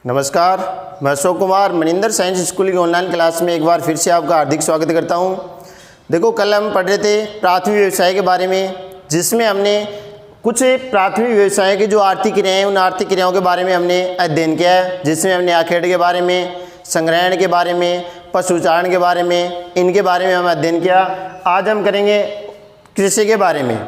नमस्कार, मैं Ashok Kumar Maninder science school की ऑनलाइन क्लास में एक बार फिर से आपका हार्दिक स्वागत करता हूं। देखो, कल हम पढ़ रहे थे प्राथमिक व्यवसाय के बारे में, जिसमें हमने कुछ प्राथमिक व्यवसाय की जो आर्थिक क्रियाएं, उन आर्थिक क्रियाओं के बारे में हमने अध्ययन किया है, जिसमें हमने आखेट के बारे में, संग्रहण के बारे में, पशुचारण के बारे में, इनके बारे में हम अध्ययन किया। आज हम करेंगे कृषि के बारे में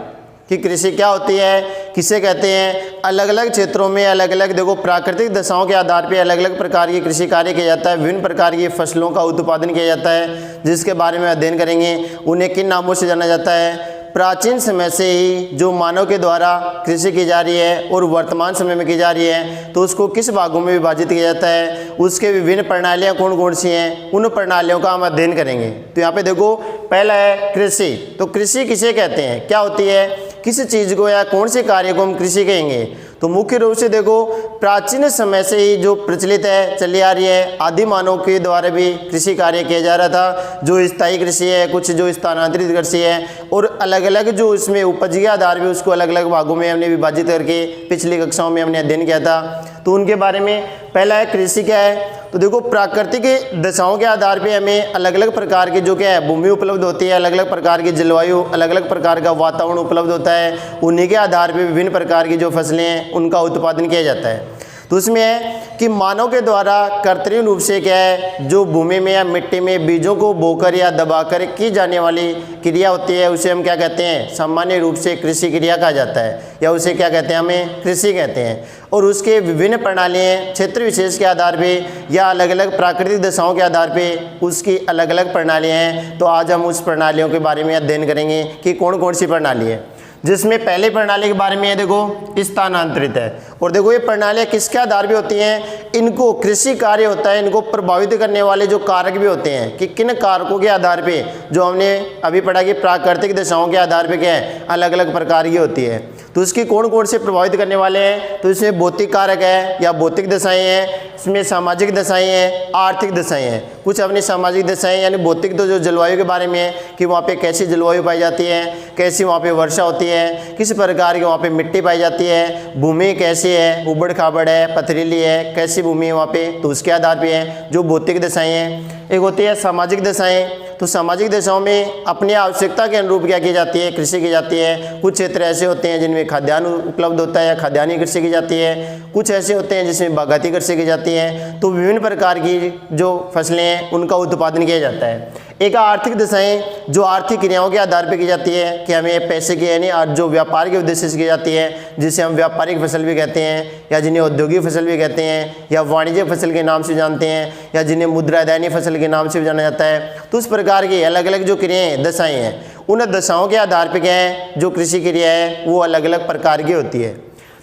कि कृषि क्या होती है, किसे कहते हैं। अलग अलग क्षेत्रों में अलग अलग, देखो, प्राकृतिक दशाओं के आधार पर अलग अलग प्रकार की कृषि कार्य किया जाता है। विभिन्न प्रकार की फसलों का उत्पादन किया जाता है, जिसके बारे में अध्ययन करेंगे। उन्हें किन नामों से जाना जाता है। प्राचीन समय से ही जो मानव के द्वारा कृषि की जा रही है और वर्तमान समय में की जा रही है, तो उसको किस भागों में विभाजित किया जाता है, उसके विभिन्न प्रणालियाँ कौन कौन सी हैं, उन प्रणालियों का हम अध्ययन करेंगे। तो यहाँ पे देखो, पहला है कृषि। तो कृषि किसे कहते हैं, क्या होती है, किस चीज़ को या कौन से कार्य को हम कृषि कहेंगे। तो मुख्य रूप से देखो, प्राचीन समय से ही जो प्रचलित है, चली आ रही है। आदि मानव के द्वारा भी कृषि कार्य किया जा रहा था, जो स्थायी कृषि है, कुछ जो स्थानांतरित कृषि है, और अलग अलग जो इसमें उपज के आधार पे उसको अलग अलग भागों में हमने विभाजित करके पिछली कक्षाओं में हमने अध्ययन किया था। तो उनके बारे में पहला है कृषि क्या है। तो देखो, प्राकृतिक दशाओं के आधार पे हमें अलग अलग प्रकार की जो क्या है भूमि उपलब्ध होती है, अलग अलग प्रकार की जलवायु, अलग अलग प्रकार का वातावरण उपलब्ध होता है। उन्हीं के आधार पे विभिन्न प्रकार की जो फसलें हैं उनका उत्पादन किया जाता है। तो उसमें है कि मानव के द्वारा कृत्रिम रूप से क्या है, जो भूमि में या मिट्टी में बीजों को बोकर या दबाकर की जाने वाली क्रिया होती है, उसे हम क्या कहते हैं, सामान्य रूप से कृषि क्रिया कहा जाता है, या उसे क्या कहते हैं, हमें कृषि कहते हैं। और उसके विभिन्न प्रणालियाँ क्षेत्र विशेष के आधार पे या अलग अलग प्राकृतिक दशाओं के आधार पे उसकी अलग अलग प्रणालियाँ हैं। तो आज हम उस प्रणालियों के बारे में अध्ययन करेंगे कि कौन कौन सी प्रणाली है। जिसमें पहली प्रणाली के बारे में है, देखो, स्थानांतरित है। और देखो, ये प्रणालियाँ किसके आधार पे होती हैं, इनको कृषि कार्य होता है, इनको प्रभावित करने वाले जो कारक भी होते हैं कि किन कारकों के आधार पे, जो हमने अभी पढ़ा कि प्राकृतिक दशाओं के आधार पे क्या है, अलग अलग प्रकार की होती है। तो इसकी कौन कौन से प्रभावित करने वाले हैं। तो इसमें भौतिक कारक है या भौतिक दशाएं हैं, इसमें सामाजिक दशाएं हैं, आर्थिक दशाएं हैं। कुछ अपनी सामाजिक दशाएं यानी भौतिक तो जो जलवायु के बारे में है कि वहाँ पे कैसी जलवायु पाई जाती है, कैसी वहाँ पे वर्षा होती है, किस प्रकार की वहाँ पे मिट्टी पाई जाती है, भूमि कैसी है, उबड़ खाबड़ है, पथरीली है, कैसी भूमि है वहाँ पे, तो उसके आधार पर है जो भौतिक दशाएँ हैं। एक होती है सामाजिक दशाएँ। तो सामाजिक दशाओं में अपनी आवश्यकता के अनुरूप क्या की जाती है, कृषि की जाती है। कुछ क्षेत्र ऐसे होते हैं जिनमें खाद्यान्न उपलब्ध होता है या खाद्यान्नी कृषि की जाती है। कुछ ऐसे होते हैं जिसमें बागायती कृषि की जाती है। तो विभिन्न प्रकार की जो फसलें हैं उनका उत्पादन किया जाता है। एक आर्थिक दशाएं, जो आर्थिक क्रियाओं के आधार पर की जाती है कि हमें पैसे की यानी जो व्यापार के उद्देश्य से की जाती है, जिसे हम व्यापारिक फसल भी कहते हैं, या जिन्हें औद्योगिक फसल भी कहते हैं, या वाणिज्य फसल के नाम से जानते हैं, या जिन्हें मुद्रादायनी फसल के नाम से भी जाना जाता है। तो उस प्रकार की अलग अलग जो क्रियाएं, दशाएं हैं, उन दशाओं के आधार पर क्या है, जो कृषि क्रिया है वो अलग अलग प्रकार की होती है।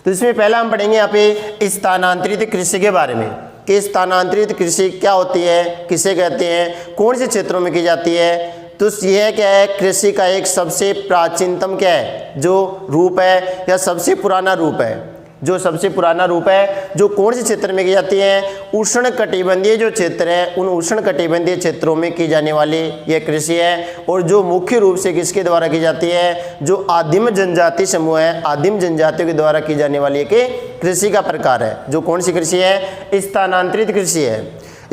तो इसमें पहला हम पढ़ेंगे यहाँ पे स्थानांतरित कृषि के बारे में कि स्थानांतरित कृषि क्या होती है, किसे कहते हैं, कौन से क्षेत्रों में की जाती है। तो यह क्या है, कृषि का एक सबसे प्राचीनतम क्या है, जो रूप है या सबसे पुराना रूप है, जो सबसे पुराना रूप है, जो कौन से क्षेत्र में की जाती है, उष्ण कटिबंधीय जो क्षेत्र है, उन उष्ण कटिबंधीय क्षेत्रों में की जाने वाली यह कृषि है। और जो मुख्य रूप से किसके द्वारा की जाती है, जो आदिम जनजाति समूह है, आदिम जनजातियों के द्वारा की जाने वाली एक कृषि का प्रकार है। जो कौन सी कृषि है, स्थानांतरित कृषि है।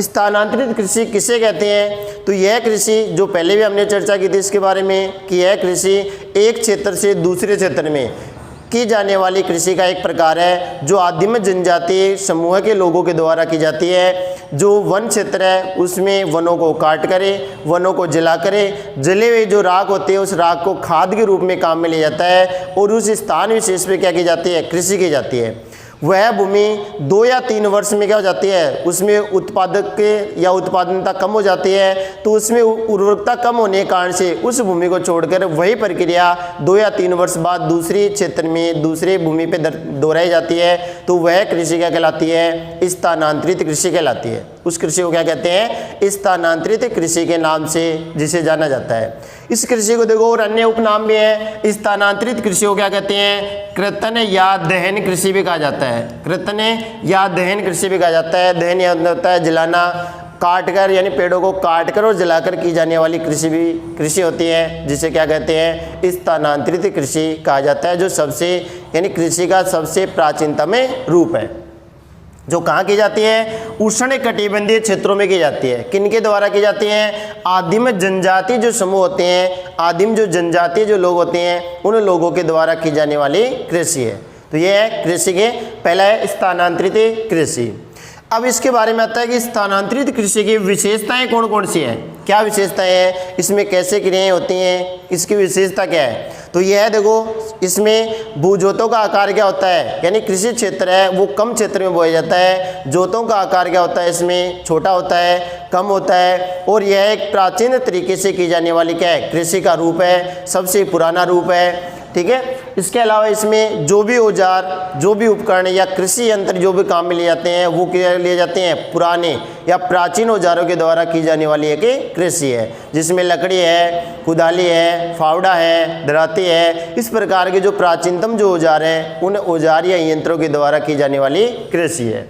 स्थानांतरित कृषि किसे कहते हैं। तो यह कृषि, जो पहले भी हमने चर्चा की थी इसके बारे में, कि यह कृषि एक क्षेत्र से दूसरे क्षेत्र में की जाने वाली कृषि का एक प्रकार है, जो आदिम जनजातीय समूह के लोगों के द्वारा की जाती है। जो वन क्षेत्र है उसमें वनों को काट करे, वनों को जला करे, जले हुए जो राख होते हैं उस राख को खाद के रूप में काम में लिया जाता है, और उस स्थान विशेष पे क्या की जाती है, कृषि की जाती है। वह भूमि 2 या 3 वर्ष में क्या हो जाती है, उसमें उत्पादक के या उत्पादनता कम हो जाती है। तो उसमें उर्वरकता कम होने के कारण से उस भूमि को छोड़कर वही प्रक्रिया 2 या 3 वर्ष बाद दूसरी क्षेत्र में, दूसरे भूमि पे दोहराई जाती है। तो वह कृषि क्या कहलाती है, स्थानांतरित कृषि कहलाती है। उस कृषि को क्या कहते हैं, स्थानांतरित कृषि के नाम से जिसे जाना जाता है। इस कृषि को देखो और अन्य उपनाम भी है। स्थानांतरित कृषि को क्या कहते हैं, कृतन या दहन कृषि भी कहा जाता है। कृतन या दहन कृषि भी कहा जाता है। दहन या होता है जलाना, काट कर यानी पेड़ों को काट कर और जलाकर की जाने वाली कृषि भी कृषि होती है, जिसे क्या कहते हैं, स्थानांतरित कृषि कहा जाता है, जो सबसे यानी कृषि का सबसे प्राचीनतम रूप है। जो कहाँ की जाती है, उष्ण कटिबंधीय क्षेत्रों में की जाती है। किनके द्वारा की जाती है, आदिम जनजाति जो समूह होते हैं, आदिम जो जनजातीय जो लोग होते हैं, उन लोगों के द्वारा की जाने वाली कृषि है। तो ये है कृषि के पहला है स्थानांतरित कृषि। अब इसके बारे में आता है कि स्थानांतरित कृषि की विशेषताएं कौन कौन सी हैं, क्या विशेषताएं हैं, इसमें कैसे क्रियाएं होती हैं, इसकी विशेषता क्या है। तो यह है, देखो इसमें भूजोतों का आकार क्या होता है, यानी कृषि क्षेत्र है वो कम क्षेत्र में बोया जाता है। जोतों का आकार क्या होता है, इसमें छोटा होता है, कम होता है। और यह एक प्राचीन तरीके से की जाने वाली क्या है, कृषि का रूप है, सबसे पुराना रूप है। ठीक है, इसके अलावा इसमें जो भी औजार, जो भी उपकरण या कृषि यंत्र जो भी काम में लिए जाते हैं वो क्या लिए जाते हैं, पुराने या प्राचीन औजारों के द्वारा की जाने वाली एक कृषि है, जिसमें लकड़ी है, कुदाली है, फावड़ा है, दराती है। इस प्रकार के जो प्राचीनतम जो औजार हैं उन औजार या यंत्रों के द्वारा की जाने वाली कृषि है।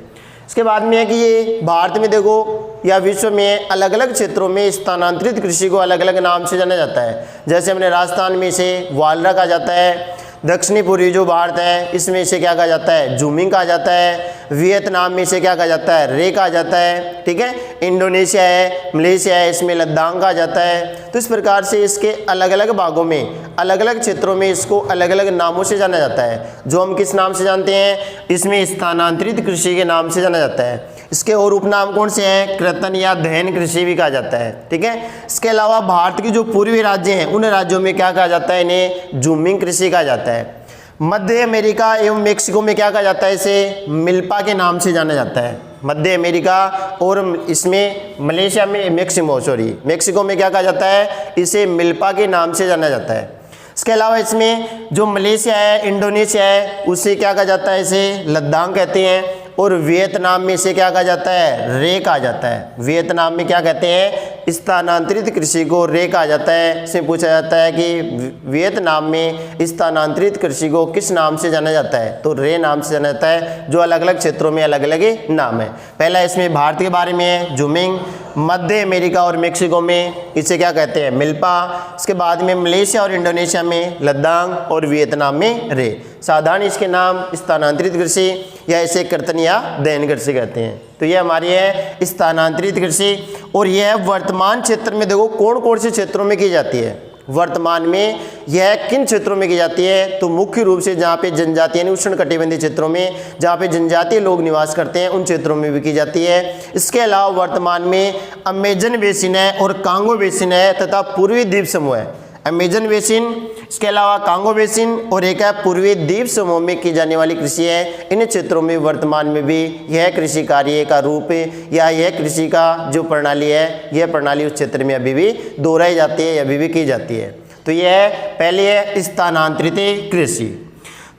इसके बाद में है कि ये भारत में देखो या विश्व में अलग अलग क्षेत्रों में स्थानांतरित कृषि को अलग अलग नाम से जाना जाता है। जैसे हमने राजस्थान में इसे वालरा कहा जाता है, दक्षिणी पूर्वी जो भारत है इसमें इसे क्या कहा जाता है, जूमिंग कहा जाता है, वियतनाम में इसे क्या कहा जाता है, रे कहा जाता है। ठीक है, इंडोनेशिया है, मलेशिया है, इसमें लद्दाख कहा जाता है। तो इस प्रकार से इसके अलग अलग भागों में, अलग अलग क्षेत्रों में इसको अलग अलग नामों से जाना जाता है। जो हम किस नाम से जानते हैं, इसमें स्थानांतरित कृषि के नाम से जाना जाता है। इसके और उपनाम कौन से हैं, कृतन या दहन कृषि भी कहा जाता है। ठीक है, इसके अलावा भारत की जो पूर्वी राज्य हैं उन राज्यों में क्या कहा जाता है, इन्हें जूमिंग कृषि कहा जाता है। मध्य अमेरिका एवं मेक्सिको में क्या कहा जाता है, इसे मिल्पा के नाम से जाना जाता है। मध्य अमेरिका और इसमें मलेशिया में मेक्सिको में क्या कहा जाता है, इसे मिल्पा के नाम से जाना जाता है। इसके अलावा इसमें जो मलेशिया है, इंडोनेशिया है, उसे क्या कहा जाता है, इसे लद्दाख कहते हैं। और वियतनाम में इसे क्या कहा जाता है, रे कहा जाता है। वियतनाम में क्या कहते हैं, स्थानांतरित कृषि को रे कहा जाता है। इसमें पूछा जाता है कि वियतनाम में स्थानांतरित कृषि को किस नाम से जाना जाता है, तो रे नाम से जाना जाता है। जो अलग अलग क्षेत्रों में अलग अलग नाम है। पहला इसमें भारत के बारे में है जूमिंग, मध्य अमेरिका और मेक्सिको में इसे क्या कहते हैं, मिल्पा। इसके बाद में मलेशिया और इंडोनेशिया में लद्दाख और वियतनाम में रे। साधारण इसके नाम स्थानांतरित कृषि या इसे कर्तन या दहन कृषि कहते हैं। तो ये हमारी है स्थानांतरित कृषि। और यह वर्तमान क्षेत्र में देखो कौन कौन से क्षेत्रों में की जाती है। वर्तमान में यह किन क्षेत्रों में की जाती है, तो मुख्य रूप से जहाँ पे जनजातीय यानी उष्ण कटिबंधीय क्षेत्रों में, जहाँ पे जनजातीय लोग निवास करते हैं उन क्षेत्रों में भी की जाती है। इसके अलावा वर्तमान में अमेजन बेसिन है और कांगो बेसिन है तथा पूर्वी द्वीप समूह है। अमेजन बेसिन, इसके अलावा कांगो बेसिन और एक है पूर्वी द्वीप समूह में की जाने वाली कृषि है। इन क्षेत्रों में वर्तमान में भी यह कृषि कार्य का रूप या यह कृषि का जो प्रणाली है, यह प्रणाली उस क्षेत्र में अभी भी दोहराई जाती है, अभी भी की जाती है। तो यह पहले है स्थानांतरित कृषि।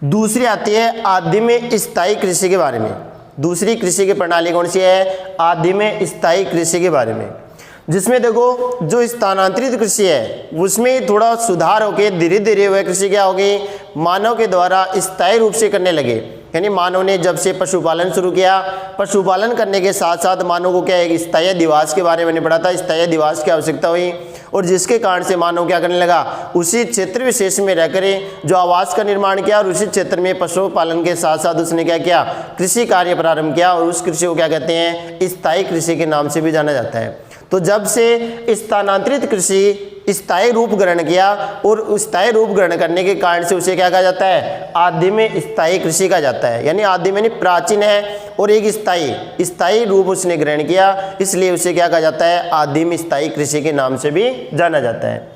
दूसरी आती है आदिम स्थायी कृषि के बारे में। दूसरी कृषि की प्रणाली कौन सी है, आदिम स्थायी कृषि के बारे में, जिसमें देखो जो स्थानांतरित कृषि है उसमें थोड़ा सुधार होकर धीरे धीरे वह कृषि क्या होगी, मानव के द्वारा स्थायी रूप से करने लगे। यानी मानव ने जब से पशुपालन शुरू किया, पशुपालन करने के साथ साथ मानव को क्या है, स्थायी अधिवास के बारे में पढ़ा था, स्थायी अधिवास की आवश्यकता हुई। और जिसके कारण से मानव क्या करने लगा, उसी क्षेत्र विशेष में रहकर जो आवास का निर्माण किया और उसी क्षेत्र में पशुपालन के साथ साथ उसने क्या किया, कृषि कार्य प्रारंभ किया। और उस कृषि को क्या कहते हैं, स्थायी कृषि के नाम से भी जाना जाता है। तो जब से स्थानांतरित कृषि स्थायी रूप ग्रहण किया और स्थायी रूप ग्रहण करने के कारण से उसे क्या कहा जाता है, आदिम स्थायी कृषि कहा जाता है। यानी आदिम यानी प्राचीन है और एक स्थायी रूप उसने ग्रहण किया, इसलिए उसे क्या कहा जाता है, आदिम स्थायी कृषि के नाम से भी जाना जाता है।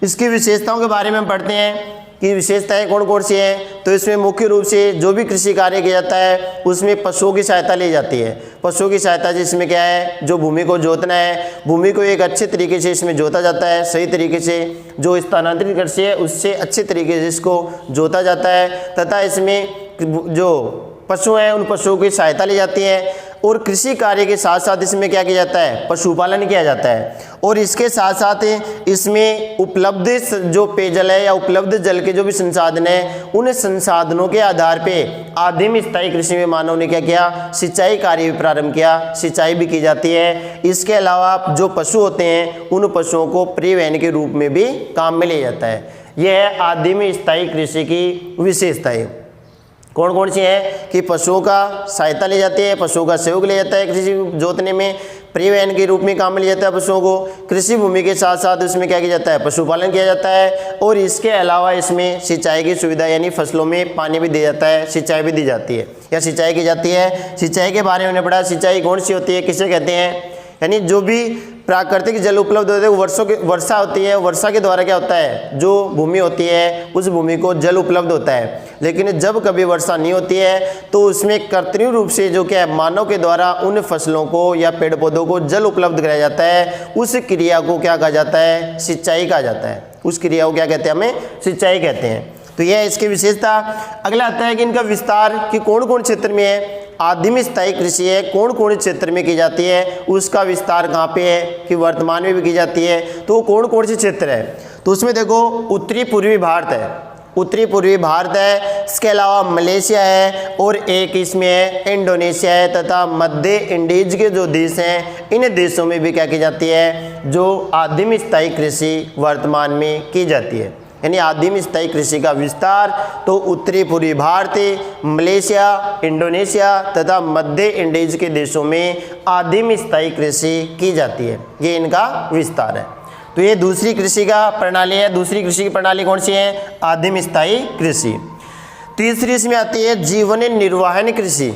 इसकी विशेषताओं के बारे में हम पढ़ते हैं कि विशेषताएं कौन कौन सी हैं। तो इसमें मुख्य रूप से जो भी कृषि कार्य किया जाता है उसमें पशुओं की सहायता ली जाती है। पशुओं की सहायता जिसमें क्या है, जो भूमि को जोतना है, भूमि को एक अच्छे तरीके से इसमें जोता जाता है, सही तरीके से जो स्थानांतरित कृषि है उससे अच्छे तरीके से इसको जोता जाता है। तथा इसमें जो पशु हैं उन पशुओं की सहायता ली जाती है। और कृषि कार्य के साथ साथ इसमें क्या किया जाता है, पशुपालन किया जाता है। और इसके साथ साथ इसमें उपलब्ध जो पेयजल है या उपलब्ध जल के जो भी संसाधन है, उन संसाधनों के आधार पे आदिम स्थायी कृषि में मानव ने क्या किया, सिंचाई कार्य भी प्रारंभ किया, सिंचाई भी की जाती है। इसके अलावा जो पशु होते हैं उन पशुओं को परिवहन के रूप में भी काम में लिया जाता है। यह है आदिम स्थायी कृषि की विशेषता है। कौन कौन सी हैं कि पशुओं का सहायता ली जाती है, पशुओं का सहयोग लिया जाता है कृषि जोतने में, परिवहन के रूप में काम में लिया जाता है पशुओं को, कृषि भूमि के साथ साथ उसमें क्या किया जाता है, पशुपालन किया जाता है, और इसके अलावा इसमें सिंचाई की सुविधा यानी फसलों में पानी भी दिया जाता है, सिंचाई भी दी जाती है या सिंचाई की जाती है। सिंचाई के बारे में हमने पढ़ा, सिंचाई कौन सी होती है, किसे कहते हैं, यानी जो भी प्राकृतिक जल उपलब्ध होते हैं, वर्षा होती है, वर्षा के द्वारा क्या होता है, जो भूमि होती है उस भूमि को जल उपलब्ध होता है। लेकिन जब कभी वर्षा नहीं होती है तो उसमें कृत्रिम रूप से जो क्या है, मानव के द्वारा उन फसलों को या पेड़ पौधों को जल उपलब्ध कराया जाता है, उस क्रिया को क्या कहा जाता है, सिंचाई कहा जाता है। उस क्रिया को क्या कहते हैं, हमें सिंचाई कहते हैं। तो यह इसकी विशेषता। अगला आता है कि इनका विस्तार कि कौन कौन क्षेत्र में है। आदिम स्थायी कृषि है, कौन कौन क्षेत्र में की जाती है, उसका विस्तार कहाँ पे है कि वर्तमान में भी की जाती है, तो कौन कौन से क्षेत्र है। तो उसमें देखो उत्तरी पूर्वी भारत है, उत्तरी पूर्वी भारत है, इसके अलावा मलेशिया है, और एक इसमें है इंडोनेशिया है, तथा मध्य इंडीज के जो देश हैं इन देशों में भी क्या की जाती है, जो आदिम स्थायी कृषि वर्तमान में की जाती है। यानी आदिम स्थायी कृषि का विस्तार तो उत्तरी पूर्वी भारत, मलेशिया, इंडोनेशिया तथा मध्य इंडीज के देशों में आदिम स्थायी कृषि की जाती है, ये इनका विस्तार है। तो ये दूसरी कृषि का प्रणाली है। दूसरी कृषि की प्रणाली कौन सी है, आदिम स्थायी कृषि। तीसरी इसमें आती है जीवन निर्वाहन कृषि,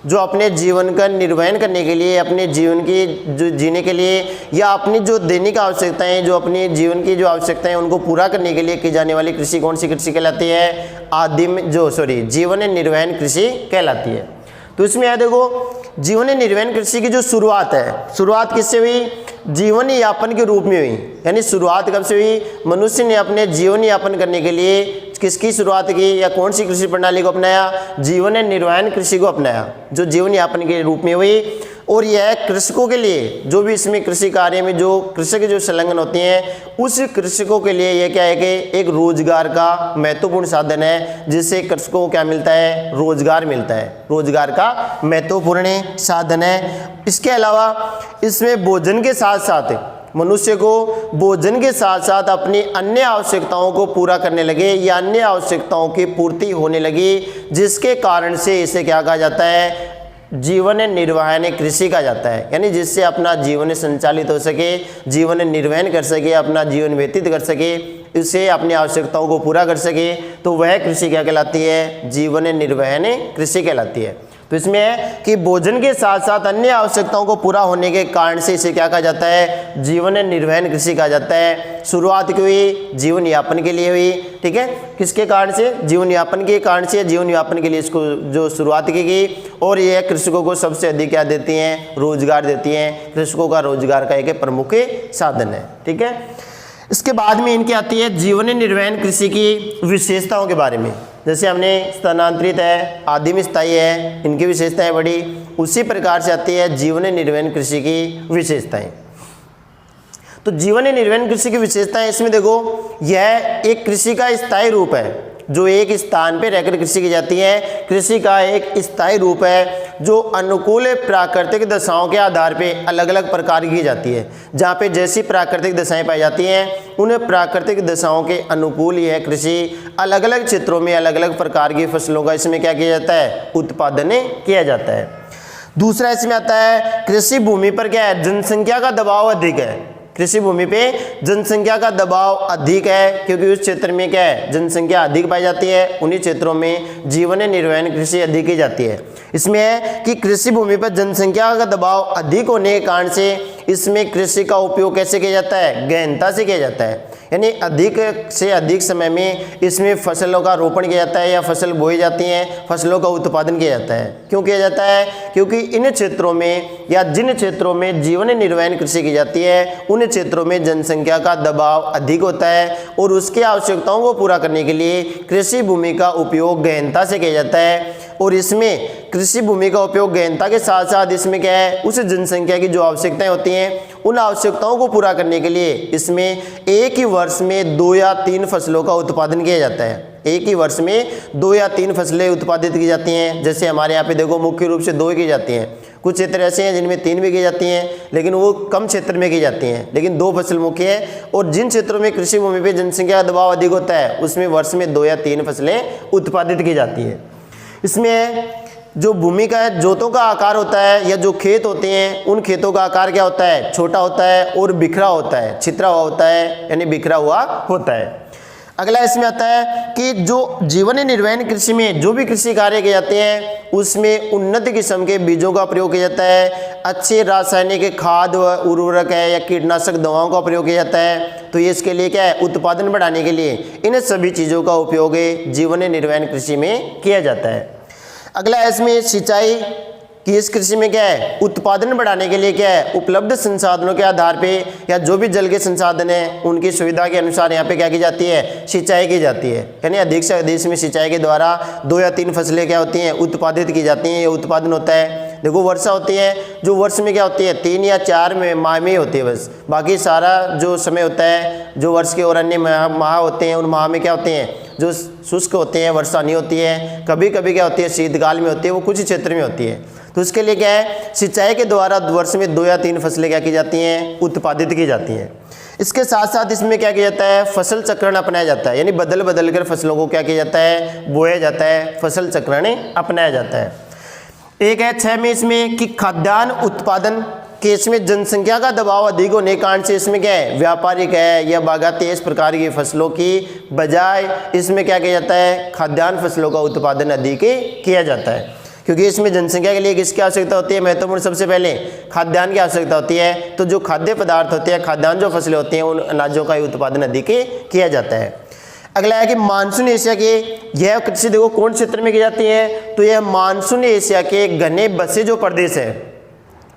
जो अपने जीवन का निर्वहन करने के लिए, अपने जीवन की जो जीने के लिए या अपनी जो दैनिक आवश्यकताएं, जो अपने जीवन की जो आवश्यकताएं उनको पूरा करने के लिए की जाने वाली कृषि कौन सी कृषि कहलाती है, जीवन निर्वहन कृषि कहलाती है। तो इसमें यह देखो जीवन निर्वहन कृषि की जो शुरुआत है, शुरुआत किससे हुई, जीवन यापन के रूप में हुई। यानी शुरुआत कब से हुई, मनुष्य ने अपने जीवन यापन करने के लिए किसकी शुरुआत की या कौन सी कृषि प्रणाली को अपनाया, जीवन निर्वहन कृषि को अपनाया, जो जीवन यापन के रूप में हुई। और यह कृषकों के लिए, जो भी इसमें कृषि कार्य में जो कृषक जो संलग्न होते हैं, उस कृषकों के लिए यह क्या है कि एक रोजगार का महत्वपूर्ण साधन है, जिससे कृषकों को क्या मिलता है, रोजगार मिलता है, रोजगार का महत्वपूर्ण साधन है। इसके अलावा इसमें भोजन के साथ साथ मनुष्य को भोजन के साथ साथ अपनी अन्य आवश्यकताओं को पूरा करने लगे या अन्य आवश्यकताओं की पूर्ति होने लगी, जिसके कारण से इसे क्या कहा जाता है, जीवन निर्वहन कृषि कहा जाता है। यानी जिससे अपना जीवन संचालित हो सके, जीवन निर्वहन कर सके, अपना जीवन व्यतीत कर सके, इससे अपनी आवश्यकताओं को पूरा कर सके, तो वह कृषि क्या कहलाती है, जीवन निर्वहन कृषि कहलाती है। तो इसमें है कि भोजन के साथ साथ अन्य आवश्यकताओं को पूरा होने के कारण से इसे क्या कहा जाता है, जीवन निर्वहन कृषि कहा जाता है। शुरुआत क्यों हुई, जीवन यापन के लिए हुई, ठीक है, किसके कारण से, जीवन यापन के कारण से, जीवन यापन के लिए इसको जो शुरुआत की गई। और यह कृषकों को सबसे अधिक क्या देती हैं, रोजगार देती हैं, कृषकों का रोजगार का एक प्रमुख साधन है, ठीक है। इसके बाद में इनकी आती है जीवन निर्वहन कृषि की विशेषताओं के बारे में। जैसे हमने स्थानांतरित है, आदिम स्थायी है, इनकी विशेषताएं बड़ी, उसी प्रकार से आती है जीवन निर्वहन कृषि की विशेषताएं। तो जीवन निर्वहन कृषि की विशेषताएं इसमें देखो, यह एक कृषि का स्थायी रूप है, जो एक स्थान पर रहकर कृषि की जाती है। कृषि का एक स्थायी रूप है जो अनुकूल प्राकृतिक दशाओं के आधार पे अलग अलग प्रकार की जाती है। जहाँ पे जैसी प्राकृतिक दशाएं पाई जाती हैं, उन प्राकृतिक दशाओं के अनुकूल यह कृषि अलग अलग क्षेत्रों में अलग अलग प्रकार की फसलों का इसमें क्या किया जाता है, उत्पादन किया जाता है। दूसरा इसमें आता है कृषि भूमि पर क्या है, जनसंख्या का दबाव अधिक है। कृषि भूमि पे जनसंख्या का दबाव अधिक है, क्योंकि उस क्षेत्र में क्या है, जनसंख्या अधिक पाई जाती है, उन्हीं क्षेत्रों में जीवन निर्वहन कृषि अधिक की जाती है। इसमें है कि कृषि भूमि पर जनसंख्या का दबाव अधिक होने के कारण से इसमें कृषि का उपयोग कैसे किया जाता है, गहनता से किया जाता है। यानी अधिक से अधिक समय में इसमें फसलों का रोपण किया जाता है या फसल बोई जाती हैं, फसलों का उत्पादन किया जाता है। क्यों किया जाता है, क्योंकि इन क्षेत्रों में या जिन क्षेत्रों में जीवन निर्वहन कृषि की जाती है, उन क्षेत्रों में जनसंख्या का दबाव अधिक होता है और उसकी आवश्यकताओं को पूरा करने के लिए कृषि भूमि का उपयोग गहनता से किया जाता है। और इसमें कृषि भूमि का उपयोग गहनता के साथ साथ इसमें क्या है, उस जनसंख्या की जो आवश्यकताएं होती हैं, उन आवश्यकताओं को पूरा करने के लिए इसमें एक ही वर्ष में 2 या 3 फसलों का उत्पादन किया जाता है। एक ही वर्ष में 2 या 3 फसलें उत्पादित की जाती हैं। जैसे हमारे यहाँ पे देखो मुख्य रूप से 2 ही की जाती हैं, कुछ क्षेत्र ऐसे हैं जिनमें 3 भी की जाती हैं, लेकिन वो कम क्षेत्र में की जाती हैं, लेकिन 2 फसल मुख्य है। और जिन क्षेत्रों में कृषि भूमि पे जनसंख्या का दबाव अधिक होता है, उसमें वर्ष में 2 या 3 फसलें उत्पादित की जाती है। इसमें जो भूमि का जोतों का आकार होता है या जो खेत होते हैं उन खेतों का आकार क्या होता है, छोटा होता है और बिखरा होता है, छितरा हुआ होता है, यानी बिखरा हुआ होता है। अगला इसमें आता है कि जो जीवन निर्वहन कृषि में जो भी कृषि कार्य किए जाते हैं उसमें उन्नत किस्म के बीजों का प्रयोग किया जाता है, अच्छे रासायनिक खाद व उर्वरक है या कीटनाशक दवाओं का प्रयोग किया जाता है। तो ये इसके लिए क्या है, उत्पादन बढ़ाने के लिए इन सभी चीज़ों का उपयोग जीवन निर्वहन कृषि में किया जाता है। अगला है इसमें सिंचाई कि इस कृषि में क्या है, उत्पादन बढ़ाने के लिए क्या है, उपलब्ध संसाधनों के आधार पे या जो भी जल के संसाधन है उनकी सुविधा के अनुसार यहाँ पे क्या की जाती है, सिंचाई की जाती है। यानी अधिक से अधिक में सिंचाई के द्वारा 2 या 3 फसलें क्या होती हैं, उत्पादित की जाती हैं, ये उत्पादन होता है। देखो वर्षा होती है जो वर्ष में क्या होती है 3 या 4 माह में होती है बस, बाकी सारा जो समय होता है जो वर्ष के और अन्य माह होते हैं उन माह में क्या होते हैं, जो शुष्क होते हैं, वर्षा नहीं होती है, कभी कभी क्या होती है शीतकाल में होती है, वो कुछ क्षेत्र में होती है। तो उसके लिए क्या है, सिंचाई के द्वारा वर्ष में 2 या 3 फसलें क्या की जाती हैं, उत्पादित की जाती हैं। इसके साथ साथ इसमें क्या किया जाता है, फसल चक्रण अपनाया जाता है, यानी बदल बदल कर फसलों को क्या किया जाता है, बोया जाता है, फसल चक्रण अपनाया जाता है। एक है 6 में इसमें कि खाद्यान्न उत्पादन के इसमें जनसंख्या का दबाव अधिक होने के कारण से इसमें क्या है, व्यापारिक है या बागायती इस प्रकार की फसलों की बजाय इसमें क्या किया जाता है, खाद्यान्न फसलों का उत्पादन अधिक किया जाता है, क्योंकि इसमें जनसंख्या के लिए किसकी आवश्यकता होती है, महत्वपूर्ण सबसे पहले खाद्यान्न की आवश्यकता होती है। तो जो खाद्य पदार्थ होते हैं, खाद्यान्न जो फसलें होती हैं उन अनाजों का उत्पादन अधिक किया जाता है। अगला है कि मानसून एशिया के यह कृषि देखो कौन क्षेत्र में की जाती है, तो यह मानसून एशिया के घने बसे जो प्रदेश है,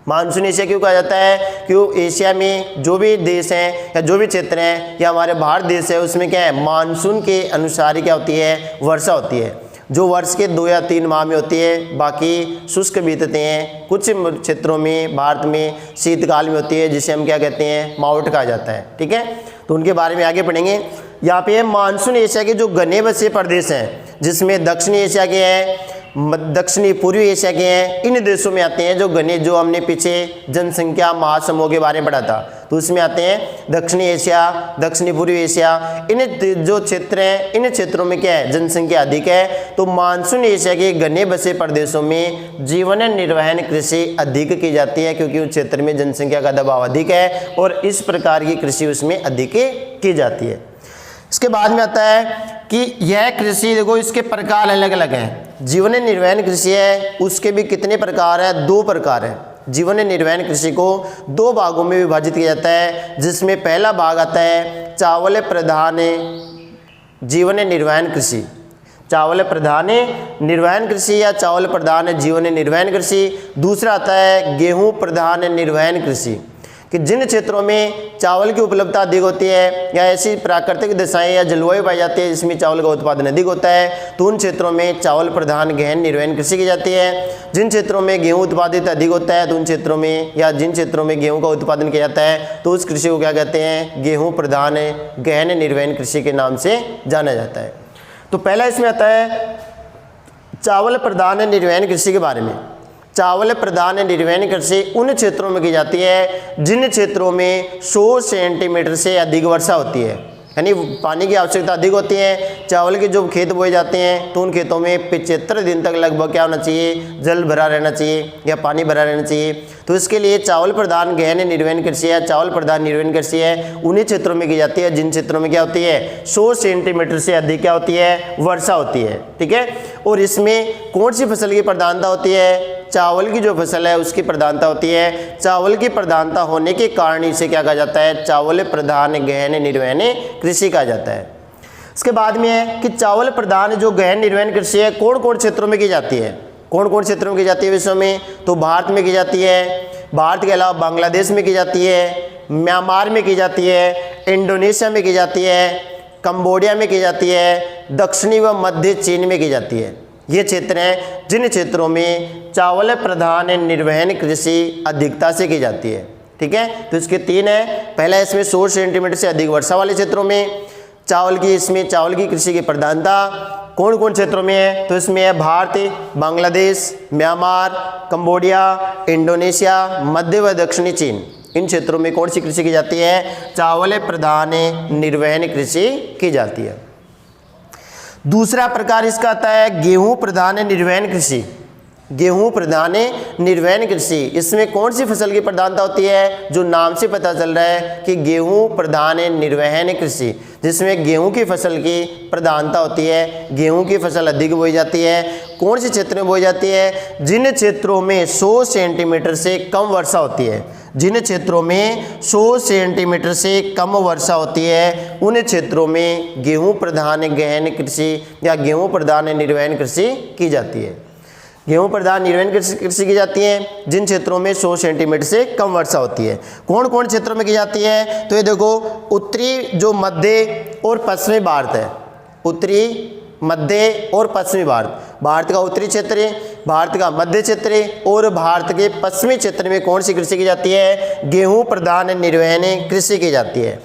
मानसून एशिया क्यों कहा जाता है, क्यों एशिया में जो भी देश हैं या जो भी क्षेत्र हैं या हमारे भारत देश है उसमें क्या है, मानसून के अनुसार क्या होती है, वर्षा होती है, जो वर्ष के 2 या 3 माह में होती है, बाकी शुष्क बीतते हैं। कुछ क्षेत्रों में भारत में शीतकाल में होती है जिसे हम क्या कहते हैं, मावठ कहा जाता है। ठीक है, तो उनके बारे में आगे पढ़ेंगे। यहाँ पे मानसून एशिया के जो घने बसे प्रदेश हैं जिसमें दक्षिणी एशिया के हैं, दक्षिणी पूर्वी एशिया के हैं, इन देशों में आते हैं जो घने, जो हमने पीछे जनसंख्या महासमूह के बारे में पढ़ा था तो उसमें आते हैं दक्षिणी एशिया, दक्षिणी पूर्वी एशिया, इन जो क्षेत्र हैं इन क्षेत्रों में क्या है, जनसंख्या अधिक है। तो मानसून एशिया के घने बसे प्रदेशों में जीवन निर्वहन कृषि अधिक की जाती है क्योंकि उस क्षेत्र में जनसंख्या का दबाव अधिक है और इस प्रकार की कृषि उसमें अधिक की जाती है। इसके बाद में आता है कि यह कृषि देखो इसके प्रकार अलग अलग हैं। जीवन निर्वहन कृषि है उसके भी कितने प्रकार है, 2 प्रकार है। जीवन निर्वहन कृषि को 2 भागों में विभाजित किया जाता है, जिसमें पहला भाग आता है चावल प्रधान जीवन निर्वहन कृषि, चावल प्रधान निर्वहन कृषि या चावल प्रधान जीवन निर्वहन कृषि। दूसरा आता है गेहूं प्रधान निर्वहन कृषि, कि जिन क्षेत्रों में चावल की उपलब्धता अधिक होती है या ऐसी प्राकृतिक दशाएं या जलवायु पाई जाती है जिसमें चावल का उत्पादन अधिक होता है तो उन क्षेत्रों में चावल प्रधान गहन निर्वहन कृषि की जाती है। जिन क्षेत्रों में गेहूं उत्पादित अधिक होता है तो उन क्षेत्रों में या जिन क्षेत्रों में गेहूं का उत्पादन किया जाता है तो उस कृषि को क्या कहते हैं, गेहूं प्रधान गहन निर्वहन कृषि के नाम से जाना जाता है। तो पहला इसमें आता है चावल प्रधान निर्वहन कृषि के बारे में। चावल प्रधान निर्वहन कृषि उन क्षेत्रों में की जाती है जिन क्षेत्रों में 100 सेंटीमीटर से अधिक वर्षा होती है, यानी पानी की आवश्यकता अधिक होती है। चावल के जो खेत बोए जाते हैं तो उन खेतों में 75 दिन तक लगभग क्या होना चाहिए, जल भरा रहना चाहिए या पानी भरा रहना चाहिए। तो इसके लिए चावल प्रधान गहन निर्वहन कृषि है, चावल प्रधान निर्वहन कृषि है उन्हीं क्षेत्रों में की जाती है जिन क्षेत्रों में क्या होती है 100 सेंटीमीटर से अधिक क्या होती है, वर्षा होती है। ठीक है, और इसमें कौन सी फसल की प्रधानता होती है, चावल की जो फसल है उसकी प्रधानता होती है। चावल की प्रधानता होने के कारण इसे क्या कहा जाता है, चावल प्रधान गहन निर्वहन कृषि कहा जाता है। इसके बाद में है कि चावल प्रधान जो गहन निर्वहन कृषि है कौन कौन क्षेत्रों में की जाती है, कौन कौन क्षेत्रों में की जाती है विश्व में, तो भारत में की जाती है, भारत के अलावा बांग्लादेश में की जाती है, म्यांमार में की जाती है, इंडोनेशिया में की जाती है, कंबोडिया में की जाती है, दक्षिणी व मध्य चीन में की जाती है। ये क्षेत्र हैं जिन क्षेत्रों में चावल प्रधान निर्वहन कृषि अधिकता से की जाती है। ठीक है, तो इसके 3 है। पहला इसमें 100 सेंटीमीटर से अधिक वर्षा वाले क्षेत्रों में चावल की कृषि की प्रधानता कौन कौन क्षेत्रों में है, तो इसमें है Bharat, Bangladesh, Myanmar, Cambodia, Indonesia, मध्य व दक्षिणी चीन। इन क्षेत्रों में कौन सी कृषि की जाती है, चावल प्रधान निर्वहन कृषि की जाती है। दूसरा प्रकार इसका आता है गेहूं प्रधान निर्वहन कृषि। गेहूं प्रधान निर्वहन कृषि, इसमें कौन सी फसल की प्रधानता होती है? जो नाम से पता चल रहा है कि गेहूं प्रधान निर्वहन कृषि, जिसमें गेहूं की फसल की प्रधानता होती है। गेहूं की फसल अधिक बोई जाती है। कौन से क्षेत्र में बोई जाती है? जिन क्षेत्रों में 100 सेंटीमीटर से कम वर्षा होती है। जिन क्षेत्रों में 100 सेंटीमीटर से कम वर्षा होती है उन क्षेत्रों में गेहूं प्रधान गहन कृषि या गेहूं प्रधान निर्वहन कृषि की जाती है। गेहूं प्रधान निर्वहन कृषि की जाती है जिन क्षेत्रों में 100 सेंटीमीटर से कम वर्षा होती है। कौन कौन क्षेत्रों में की जाती है? तो ये देखो, उत्तरी जो मध्य और पश्चिमी भारत है, उत्तरी मध्य और पश्चिमी भारत, भारत का उत्तरी क्षेत्र, भारत का मध्य क्षेत्र और भारत के पश्चिमी क्षेत्र में कौन सी कृषि की जाती है? गेहूं प्रधान निर्वहन कृषि की जाती है।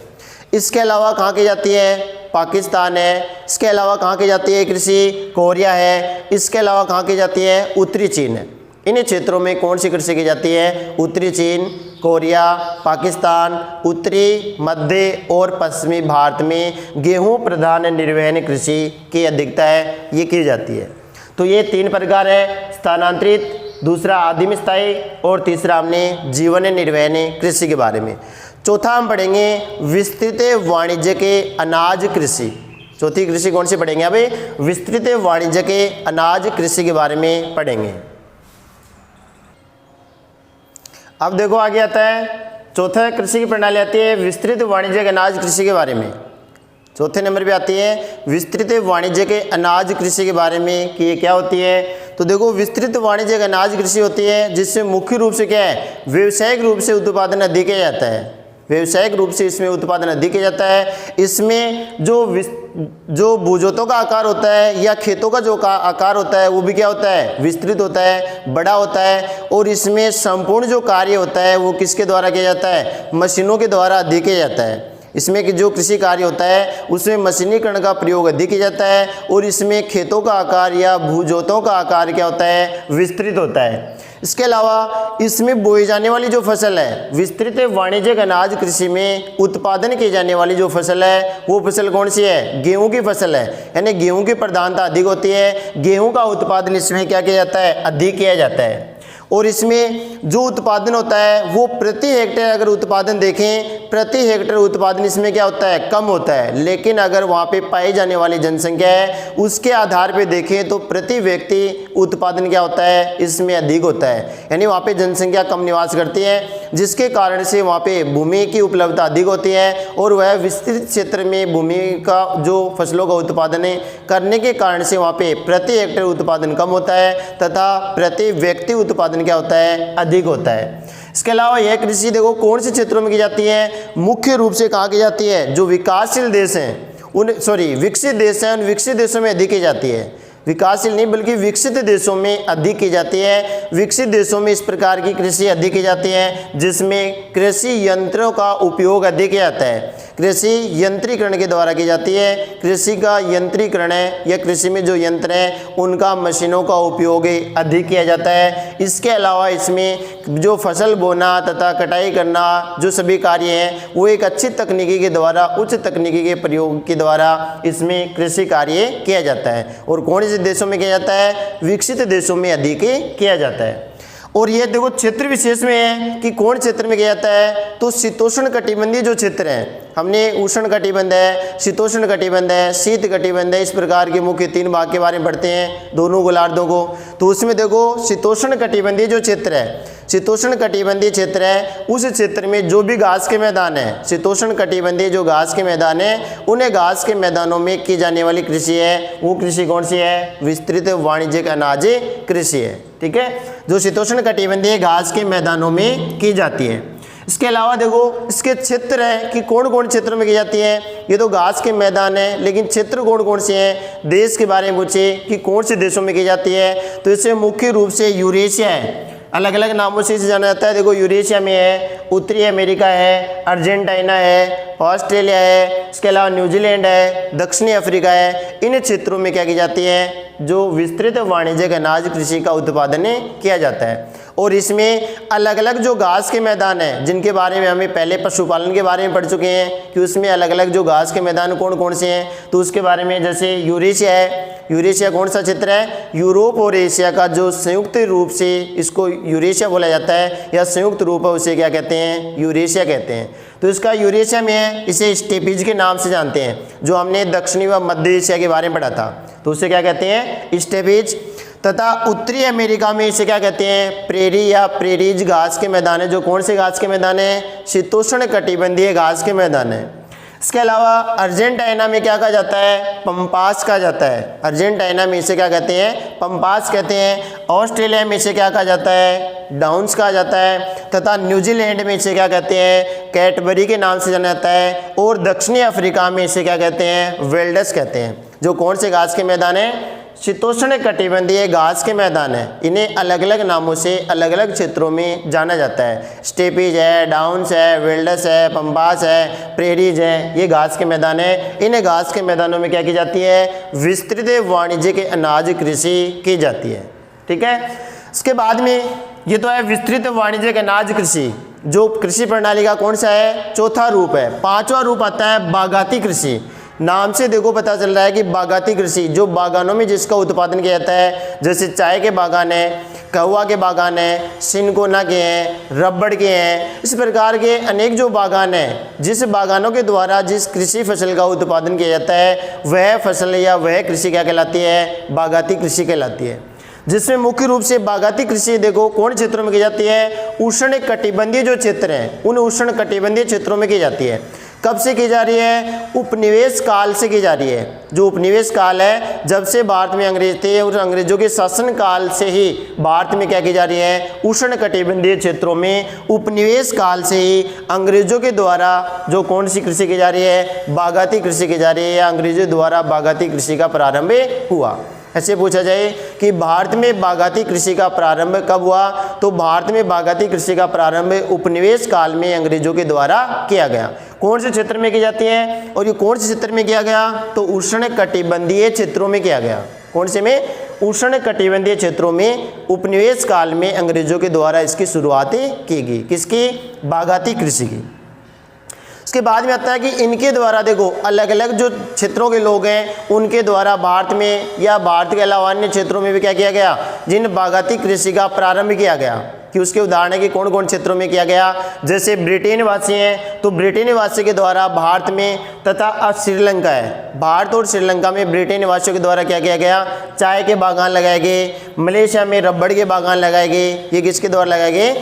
इसके अलावा कहाँ की जाती है? पाकिस्तान है। इसके अलावा कहाँ की जाती है कृषि? कोरिया है। इसके अलावा कहाँ की जाती है? उत्तरी चीन है। इन क्षेत्रों में कौन सी कृषि की जाती है? उत्तरी चीन, कोरिया, पाकिस्तान, उत्तरी मध्य और पश्चिमी भारत में गेहूं प्रधान निर्वहन कृषि की अधिकता है, ये की जाती है। तो ये 3 प्रकार है, स्थानांतरित, दूसरा आदिम स्थायी और तीसरा हमने जीवन निर्वहन कृषि के बारे में। चौथा हम पढ़ेंगे विस्तृत वाणिज्य के अनाज कृषि। चौथी कृषि कौन सी पढ़ेंगे? अभी विस्तृत वाणिज्य के अनाज कृषि के बारे में पढ़ेंगे। अब देखो आगे आता है चौथा कृषि की प्रणाली आती है विस्तृत वाणिज्य के अनाज कृषि के बारे में। चौथे नंबर पे आती है विस्तृत वाणिज्य के अनाज कृषि के बारे में कि ये क्या होती है। तो देखो, विस्तृत वाणिज्य के अनाज कृषि होती है जिससे मुख्य रूप से क्या है? व्यावसायिक रूप से उत्पादन अधिक किया जाता है। व्यावसायिक रूप से इसमें उत्पादन अधिक किया जाता है। इसमें जो भूजोतों का आकार होता है या खेतों का जो आकार होता है वो भी क्या होता है? विस्तृत होता है, बड़ा होता है। और इसमें संपूर्ण जो कार्य होता है वो किसके द्वारा किया जाता है? मशीनों के द्वारा अधिक किया जाता है। इसमें कि जो कृषि कार्य होता है उसमें मशीनीकरण का प्रयोग अधिक किया जाता है और इसमें खेतों का आकार या भूजोतों का आकार क्या होता है? विस्तृत होता है। इसके अलावा इसमें बोई जाने वाली जो फसल है, विस्तृत वाणिज्यिक अनाज कृषि में उत्पादन की जाने वाली जो फसल है वो फसल कौन सी है? गेहूं की फसल है। यानी गेहूं की प्रधानता अधिक होती है। गेहूं का उत्पादन इसमें क्या किया जाता है? अधिक किया जाता है। और इसमें जो उत्पादन होता है वो प्रति हेक्टेयर अगर उत्पादन देखें, प्रति हेक्टेयर उत्पादन इसमें क्या होता है? कम होता है। लेकिन अगर वहाँ पे पाई जाने वाली जनसंख्या है उसके आधार पे देखें तो प्रति व्यक्ति उत्पादन क्या होता है? इसमें अधिक होता है। यानी वहाँ पे जनसंख्या कम निवास करती है जिसके कारण से वहाँ पे भूमि की उपलब्धता अधिक होती है और वह विस्तृत क्षेत्र में भूमि का जो फसलों का उत्पादन करने के कारण से वहाँ पे प्रति हेक्टेयर उत्पादन कम होता है तथा प्रति व्यक्ति उत्पादन क्या होता है? अधिक होता है। इसके अलावा यह कृषि देखो कौन से क्षेत्रों में की जाती है? मुख्य रूप से कहाँ की जाती है? जो विकासशील देश हैं विकसित देश हैं उन विकसित देशों में अधिक की जाती है। विकासशील नहीं बल्कि विकसित देशों में अधिक की जाती है। विकसित देशों में इस प्रकार की कृषि अधिक की जाती है जिसमें कृषि यंत्रों का उपयोग अधिक किया जाता है। कृषि यंत्रीकरण के द्वारा की जाती है। कृषि का यंत्रीकरण है या कृषि में जो यंत्र हैं उनका मशीनों का उपयोग अधिक किया जाता है। इसके अलावा इसमें जो फसल बोना तथा कटाई करना जो सभी कार्य हैं वो एक अच्छी तकनीकी के द्वारा, उच्च तकनीकी के प्रयोग के द्वारा इसमें कृषि कार्य किया जाता है। और कौन से देशों में किया जाता है? विकसित देशों में अधिक किया जाता है। और ये देखो क्षेत्र विशेष में है कि कौन क्षेत्र में किया जाता है? तो शीतोष्ण कटिबंधीय जो क्षेत्र हैं, हमने उष्ण कटिबंध है, शीतोष्ण कटिबंध है, शीत कटिबंध है, इस प्रकार के मुख्य 3 भाग के बारे में पढ़ते हैं दोनों गोलार्धों को। तो उसमें देखो शीतोष्ण कटिबंधीय जो क्षेत्र है, शीतोष्ण कटिबंधीय क्षेत्र है उस क्षेत्र में जो भी घास के मैदान है, शीतोष्ण कटिबंधीय जो घास के मैदान है उन्हें घास के मैदानों में की जाने वाली कृषि है वो कृषि कौन सी है? विस्तृत वाणिज्यिक अनाज कृषि है। ठीक है, जो शीतोष्ण कटिबंधीय घास के मैदानों में की जाती है। इसके अलावा देखो इसके क्षेत्र है कि कौन कौन क्षेत्रों में की जाती है। ये तो घास के मैदान है लेकिन क्षेत्र कौन कौन से हैं? देश के बारे में पूछे कि कौन से देशों में की जाती है तो इससे मुख्य रूप से यूरेशिया है, अलग अलग नामों से इसे जाना जाता है। देखो यूरेशिया में है, उत्तरी अमेरिका है, अर्जेंटीना है, ऑस्ट्रेलिया है, इसके अलावा न्यूजीलैंड है, दक्षिणी अफ्रीका है। इन क्षेत्रों में क्या की जाती है? जो विस्तृत वाणिज्यिक अनाज कृषि का उत्पादन किया जाता है। और इसमें अलग अलग जो घास के मैदान हैं, जिनके बारे में हमें पहले पशुपालन के बारे में पढ़ चुके हैं कि उसमें अलग अलग जो घास के मैदान कौन कौन से हैं, तो उसके बारे में जैसे यूरेशिया है। यूरेशिया कौन सा क्षेत्र है? यूरोप और एशिया का जो संयुक्त रूप से इसको यूरेशिया बोला जाता है, या संयुक्त रूप है उसे क्या कहते हैं? यूरेशिया कहते हैं। तो इसका यूरेशिया में है, इसे स्टेपीज के नाम से जानते हैं, जो हमने दक्षिणी व मध्य एशिया के बारे में पढ़ा था, तो उसे क्या कहते हैं? स्टेपीज। तथा उत्तरी अमेरिका में इसे क्या कहते हैं? प्रेरी या प्रेरीज घास के मैदान है। जो कौन से घास के मैदान है? शीतोष्ण कटिबंधीय घास के मैदान है। इसके अलावा अर्जेंटीना में क्या कहा जाता है? पंपास कहा जाता है। अर्जेंटीना में इसे क्या कहते हैं? पंपास कहते हैं। ऑस्ट्रेलिया में इसे क्या कहा जाता है? डाउन्स कहा जाता है। तथा न्यूजीलैंड में इसे क्या कहते हैं? कैटबरी के नाम से जाना जाता है। और दक्षिणी अफ्रीका में इसे क्या कहते हैं? वेल्डस कहते हैं। जो कौन से घास के मैदान है? शीतोष्ण कटिबंधीय घास के मैदान है। इन्हें अलग अलग नामों से अलग अलग क्षेत्रों में जाना जाता है। स्टेपीज है, डाउन्स है, वेल्डस है, पंपास है, प्रेरीज है, ये घास के मैदान है। इन घास के मैदानों में क्या की जाती है? विस्तृत वाणिज्य के अनाज कृषि की जाती है। ठीक है। इसके बाद में ये तो है विस्तृत वाणिज्य के अनाज कृषि, जो कृषि प्रणाली का कौन सा है? चौथा रूप है। पांचवा रूप आता है बागाती कृषि। नाम से देखो पता चल रहा है कि बागाती कृषि, जो बागानों में जिसका उत्पादन किया जाता है, जैसे चाय के बागान है, कहवा के बागान है, सिनकोना के हैं, रबड़ के हैं, इस प्रकार के अनेक जो बागान हैं, जिस बागानों के द्वारा जिस कृषि फसल का उत्पादन किया जाता है, वह फसल या वह कृषि क्या कहलाती है? बागाती कृषि कहलाती है। जिसमें मुख्य रूप से बागाती कृषि देखो कौन क्षेत्रों में की जाती है? उष्ण कटिबंधीय जो क्षेत्र हैं, उन उष्ण कटिबंधीय क्षेत्रों में की जाती है। कब से की जा रही है? उपनिवेश काल से की जा रही है। जो उपनिवेश काल है, जब से भारत में अंग्रेज थे, उस अंग्रेजों के शासन काल से ही भारत में क्या की जा रही है? उष्ण कटिबंधीय क्षेत्रों में उपनिवेश काल से ही अंग्रेजों के द्वारा जो कौन सी कृषि की जा रही है? बागाती कृषि की जा रही है, या अंग्रेजों द्वारा बागाती कृषि का प्रारंभ हुआ। ऐसे पूछा जाए कि भारत में बागाती कृषि का प्रारंभ कब हुआ, तो भारत में बागाती कृषि का प्रारंभ उपनिवेश काल में अंग्रेजों के द्वारा किया गया। कौन से क्षेत्र में की जाती है? और ये कौन से क्षेत्र में किया गया? तो उष्ण कटिबंधीय क्षेत्रों में किया गया। कौन से में? उष्ण कटिबंधीय क्षेत्रों में उपनिवेश काल में अंग्रेजों के द्वारा इसकी शुरुआत की गई। किसकी? बागाती कृषि की। इसके बाद में आता है कि इनके द्वारा देखो अलग अलग जो क्षेत्रों के लोग हैं, उनके द्वारा भारत में या भारत के अलावा अन्य क्षेत्रों में भी क्या किया गया? जिन बागाती कृषि का प्रारंभ किया गया, कि उसके उदाहरण है कि कौन कौन क्षेत्रों में किया गया। जैसे ब्रिटेन वासी हैं, तो ब्रिटेन वासी के द्वारा भारत में, तथा अब श्रीलंका है, भारत और श्रीलंका में ब्रिटेन वासियों के द्वारा क्या किया गया? चाय के बागान लगाए गए। मलेशिया में रबड़ के बागान लगाए गए। ये किसके द्वारा लगाए गए?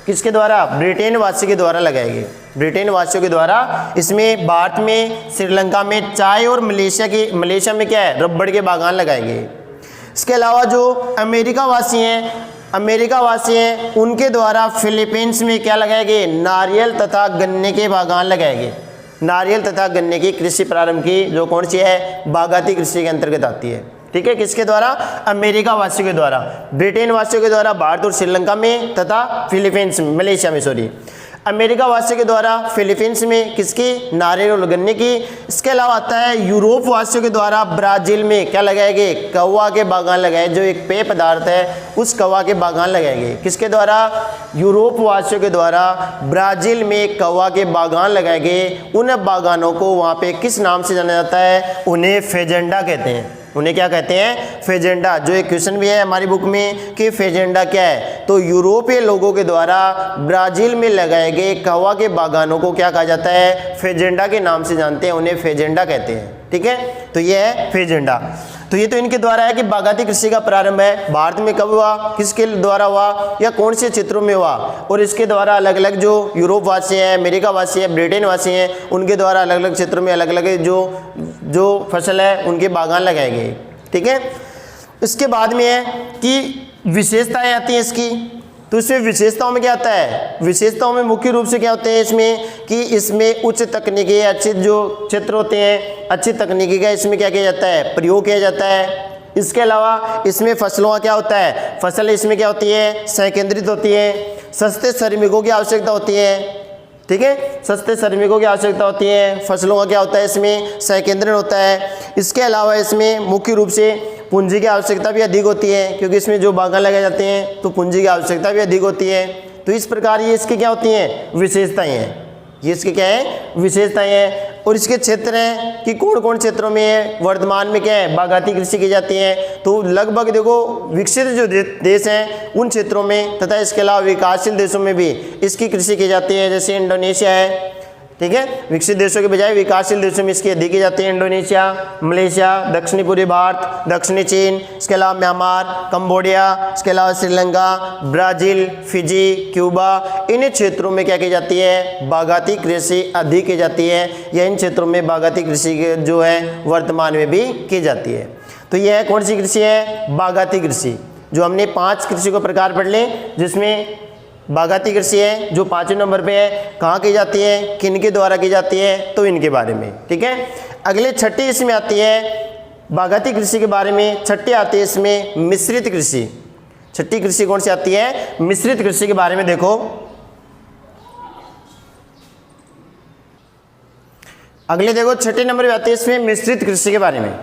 किसके द्वारा? ब्रिटेन वासी के द्वारा लगाए गए। ब्रिटेन वासियों के द्वारा इसमें भारत में, श्रीलंका में चाय, और मलेशिया में क्या है? रबड़ के बागान लगाए गए। इसके अलावा जो अमेरिका वासी हैं, उनके द्वारा फिलीपींस में क्या लगाए गए? नारियल तथा गन्ने के बागान लगाए गए। नारियल तथा गन्ने की कृषि प्रारंभ की, जो कौन सी है? बागाती कृषि के अंतर्गत आती है। ठीक है। किसके द्वारा? अमेरिका वासियों के द्वारा, ब्रिटेन वासियों के द्वारा भारत और श्रीलंका में, तथा फिलीपींस में, मलेशिया में अमेरिका वासियों के द्वारा फिलीपींस में किसकी? नारियल और गन्ने की। इसके अलावा आता है यूरोप वासियों के द्वारा ब्राजील में क्या लगाए गए? कहवा के बागान लगाए, जो एक पेय पदार्थ है, उस कहवा के बागान लगाए गए। किसके द्वारा? यूरोप वासियों के द्वारा ब्राजील में कहवा के बागान लगाए गए। उन बागानों को वहाँ पे किस नाम से जाना जाता है? उन्हें फेजेंडा कहते हैं। उन्हें क्या कहते हैं? फेजेंडा। जो एक क्वेश्चन भी है हमारी बुक में कि फेजेंडा क्या है, तो यूरोपीय लोगों के द्वारा ब्राजील में लगाए गए कहवा के बागानों को क्या कहा जाता है? फेजेंडा के नाम से जानते हैं, उन्हें फेजेंडा कहते हैं। ठीक है। तो ये है फेजेंडा। तो ये तो इनके द्वारा है कि बागाती कृषि का प्रारंभ है। भारत में कब हुआ? किसके द्वारा हुआ? या कौन से क्षेत्रों में हुआ? और इसके द्वारा अलग अलग जो यूरोप वासी हैं, अमेरिका वासी हैं, ब्रिटेन वासी हैं, उनके द्वारा अलग अलग क्षेत्रों में अलग अलग जो फसल है उनके बागान लगाए गए। ठीक है। इसके बाद में है कि विशेषताएं आती हैं इसकी। तो इसमें विशेषताओं में क्या आता है? विशेषताओं में मुख्य रूप से क्या होते हैं इसमें कि इसमें उच्च तकनीकी, अच्छे जो क्षेत्र होते हैं, अच्छी तकनीकी का इसमें क्या किया जाता है? प्रयोग किया जाता है। इसके अलावा इसमें फसलों का क्या होता है? फसल इसमें क्या होती है? संकेंद्रित होती है। सस्ते श्रमिकों की आवश्यकता होती है। ठीक है। सस्ते श्रमिकों की आवश्यकता होती है। फसलों का क्या होता है? इसमें संकेंद्रण होता है। इसके अलावा इसमें मुख्य रूप से पूंजी की आवश्यकता भी अधिक होती है, क्योंकि इसमें जो बागान लगाए जाते हैं तो पूंजी की आवश्यकता भी अधिक होती है। तो इस प्रकार ये इसकी क्या होती हैं, विशेषताएं हैं। ये इसकी क्या है, विशेषताएं हैं। और इसके क्षेत्र हैं कि कौन कौन क्षेत्रों में है, वर्तमान में क्या है, बागायती कृषि की जाती है। तो लगभग देखो विकसित जो देश हैं उन क्षेत्रों में तथा इसके अलावा विकासशील देशों में भी इसकी कृषि की जाती है। जैसे इंडोनेशिया है, ठीक है, विकसित देशों के बजाय विकासशील देशों में इसकी अधिक की जाती है। इंडोनेशिया, मलेशिया, दक्षिणी पूर्वी भारत, दक्षिणी चीन, इसके अलावा म्यांमार, कंबोडिया, इसके अलावा श्रीलंका, ब्राज़ील, फिजी, क्यूबा, इन क्षेत्रों में क्या की जाती है, बागायती कृषि अधिक की जाती है, या इन क्षेत्रों में बागायती कृषि जो है वर्तमान में भी की जाती है। तो यह कौन सी कृषि है, बागायती कृषि। जो हमने 5 कृषि को प्रकार पढ़ लें, जिसमें बागायती कृषि है जो 5वें नंबर पे है, कहाँ की जाती है, किन के द्वारा की जाती है, तो इनके बारे में, ठीक है। अगले छठी इसमें आती है बागायती कृषि के बारे में, छठी आती है इसमें मिश्रित कृषि। छठी कृषि कौन सी आती है, मिश्रित कृषि के बारे में देखो। अगले देखो छठे नंबर पे आती है इसमें मिश्रित कृषि के बारे में।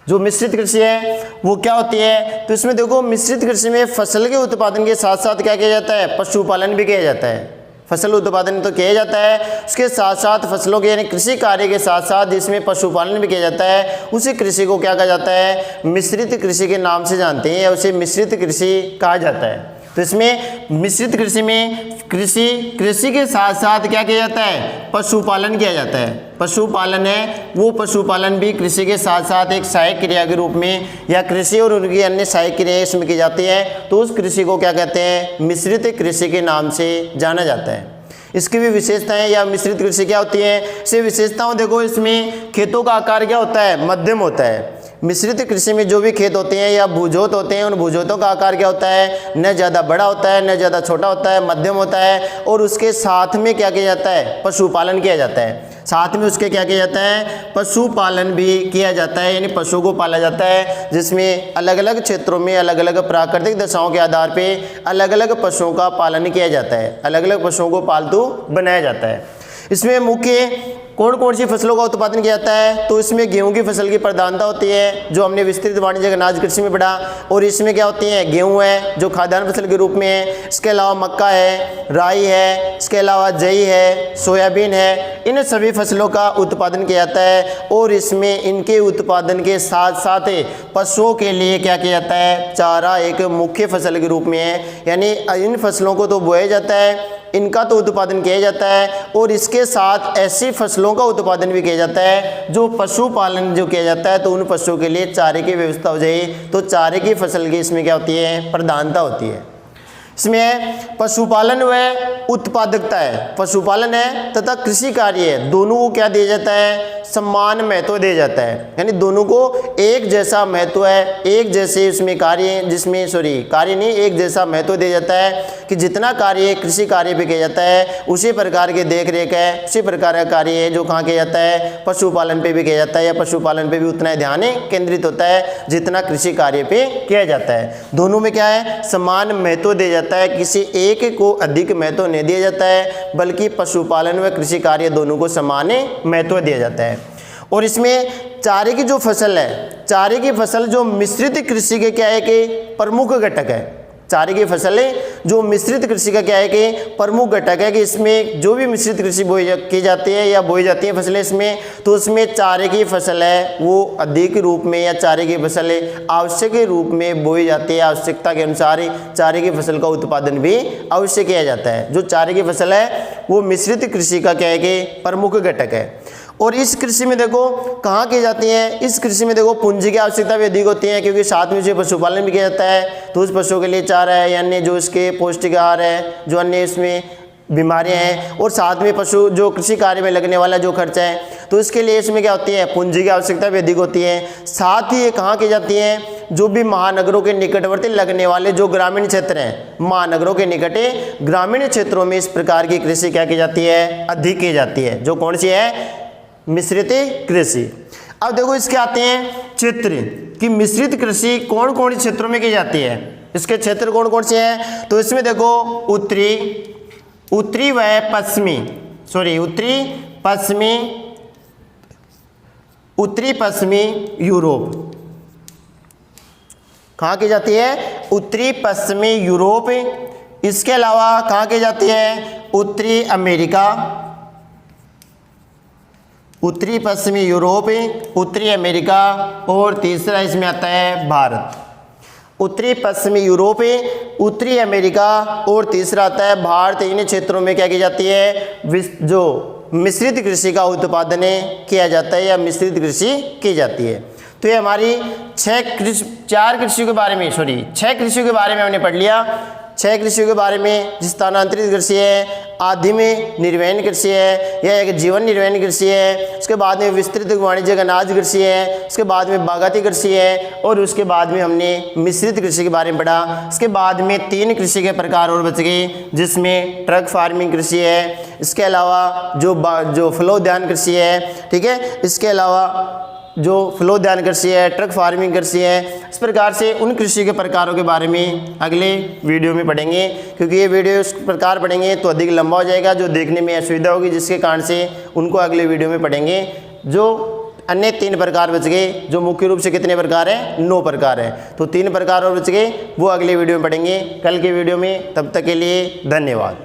जो मिश्रित कृषि है वो क्या होती है, तो इसमें देखो मिश्रित कृषि में फसल के उत्पादन के साथ साथ क्या किया जाता है, पशुपालन भी किया जाता है। फसल उत्पादन तो किया जाता है, उसके साथ साथ फसलों के यानी कृषि कार्य के साथ साथ जिसमें पशुपालन भी किया जाता है, उसी कृषि को क्या कहा जाता है, मिश्रित कृषि के नाम से जानते हैं, या उसे मिश्रित कृषि कहा जाता है। तो इसमें मिश्रित कृषि में कृषि के साथ साथ क्या किया जाता है, पशुपालन किया जाता है। पशुपालन है वो पशुपालन भी कृषि के साथ साथ एक सहायक क्रिया के रूप में, या कृषि और उनकी अन्य सहायक क्रियाएं इसमें की जाती है, तो उस कृषि को क्या कहते हैं, मिश्रित कृषि के नाम से जाना जाता है। इसकी भी विशेषताएं, या मिश्रित कृषि क्या होती है, इसे विशेषताओं देखो। इसमें खेतों का आकार क्या होता है, मध्यम होता है। मिश्रित कृषि में जो भी खेत होते हैं या भूजोत होते हैं, उन भूजोतों का आकार क्या होता है, न ज़्यादा बड़ा होता है न ज़्यादा छोटा होता है, मध्यम होता है। और उसके साथ में क्या किया जाता है, पशुपालन किया जाता है। साथ में उसके क्या किया जाता है, पशुपालन भी किया जाता है, यानी पशुओं को पाला जाता है, जिसमें अलग अलग क्षेत्रों में अलग अलग प्राकृतिक दशाओं के आधार पे अलग अलग पशुओं का पालन किया जाता है, अलग अलग पशुओं को पालतू बनाया जाता है। इसमें मुख्य कौन कौन सी फसलों का उत्पादन किया जाता है, तो इसमें गेहूं की फसल की प्रधानता होती है, जो हमने विस्तृत वाणिज्यिक अनाज कृषि में पढ़ा। और इसमें क्या होती है, गेहूं है जो खाद्यान्न फसल के रूप में है, इसके अलावा मक्का है, राई है, इसके अलावा जई है, सोयाबीन है, इन सभी फसलों का उत्पादन किया जाता है। और इसमें इनके उत्पादन के साथ साथ पशुओं के लिए क्या किया जाता है, चारा एक मुख्य फसल के रूप में है, यानी इन फसलों को तो बोया जाता है, इनका तो उत्पादन किया जाता है, और इसके साथ ऐसी फसलों का उत्पादन भी किया जाता है जो पशुपालन जो किया जाता है, तो उन पशुओं के लिए चारे की व्यवस्था हो जाए, तो चारे की फसल की इसमें क्या होती है, प्रधानता होती है। इसमें पशुपालन व उत्पादकता है, पशुपालन है तथा कृषि कार्य है, दोनों को क्या दिया जाता है, समान महत्व दिया जाता है, यानी दोनों को एक जैसा महत्व है, एक जैसे इसमें कार्य, जिसमें कार्य नहीं, एक जैसा महत्व दिया जाता है कि जितना कार्य कृषि कार्य पे किया जाता है उसी प्रकार के देख रेख है, उसी प्रकार का कार्य है जो कहाँ किया जाता है, पशुपालन पे भी किया जाता है, या पशुपालन पे भी उतना ही ध्यान केंद्रित होता है जितना कृषि कार्य पे किया जाता है। दोनों में क्या है, समान महत्व दिया जाता है, किसी एक को अधिक महत्व नहीं दिया जाता है, बल्कि पशुपालन व कृषि कार्य दोनों को समान महत्व दिया जाता है। और इसमें चारे की जो फसल है, चारे की फसल जो मिश्रित कृषि के क्या है कि प्रमुख घटक है, चारे की फसलें जो मिश्रित कृषि का क्या है कि प्रमुख घटक है, कि इसमें जो भी मिश्रित कृषि की जाती है या बोई जाती है फसलें इसमें, तो उसमें चारे की फसल है वो अधिक रूप में, या चारे की फसलें आवश्यक रूप में बोई जाती है, आवश्यकता के अनुसार ही चारे की फसल का उत्पादन भी अवश्य किया जाता है। जो चारे की फसल है वो मिश्रित कृषि का क्या है कि प्रमुख घटक है। और इस कृषि में देखो कहाँ की जाती है, इस कृषि में देखो पूंजी की आवश्यकता भी अधिक होती है, क्योंकि साथ में उसे पशुपालन भी किया जाता है, तो उस पशुओं के लिए चारा है, अन्य जो इसके पौष्टिक आहार है, जो अन्य इसमें बीमारियां हैं, और साथ में पशु जो कृषि कार्य में लगने वाला जो खर्चा है, तो इसके लिए इसमें क्या होती है, पूंजी की आवश्यकता भी अधिक होती है। साथ ही ये कहाँ की जाती है, जो भी महानगरों के निकटवर्ती लगने वाले जो ग्रामीण क्षेत्र हैं, महानगरों के निकटे ग्रामीण क्षेत्रों में इस प्रकार की कृषि क्या की जाती है, अधिक की जाती है, जो कौन सी है, मिश्रित कृषि। अब देखो इसके आते हैं क्षेत्र कि मिश्रित कृषि कौन कौन से क्षेत्रों में की जाती है, इसके क्षेत्र कौन कौन से हैं, तो इसमें देखो उत्तरी व पश्चिमी, उत्तरी पश्चिमी यूरोप, कहाँ की जाती है? उत्तरी पश्चिमी यूरोप। इसके अलावा कहाँ की जाती है? उत्तरी अमेरिका, उत्तरी पश्चिमी यूरोप, उत्तरी अमेरिका, और तीसरा इसमें आता है भारत। उत्तरी पश्चिमी यूरोप, उत्तरी अमेरिका, और तीसरा आता है भारत। इन क्षेत्रों में क्या की जाती है? जो मिश्रित कृषि का उत्पादन किया जाता है या मिश्रित कृषि की जाती है। तो ये हमारी छह कृषि के बारे में हमने पढ़ लिया। 6 कृषियों के बारे में, स्थानांतरित कृषि है, आदिम निर्वहन कृषि है, यह एक जीवन निर्वहन कृषि है। उसके बाद में विस्तृत वाणिज्यिक अनाज कृषि है, उसके बाद में बागायती कृषि है, और उसके बाद में हमने मिश्रित कृषि के बारे में पढ़ा। इसके बाद में 3 कृषि के प्रकार और बच गए, जिसमें ट्रक फार्मिंग कृषि है, इसके अलावा जो फलोद्यान कृषि है, ठीक है, इसके अलावा जो फलोद्यान कृषि है, ट्रक फार्मिंग कृषि है। इस प्रकार से उन कृषि के प्रकारों के बारे में अगले वीडियो में पढ़ेंगे, क्योंकि ये वीडियो इस प्रकार पढ़ेंगे तो अधिक लंबा हो जाएगा, जो देखने में असुविधा होगी, जिसके कारण से उनको अगले वीडियो में पढ़ेंगे। जो अन्य 3 प्रकार बच गए, जो मुख्य रूप से कितने प्रकार हैं? 9 प्रकार हैं। तो 3 प्रकार और बच गए, वो अगले वीडियो में पढ़ेंगे, कल के वीडियो में। तब तक के लिए धन्यवाद।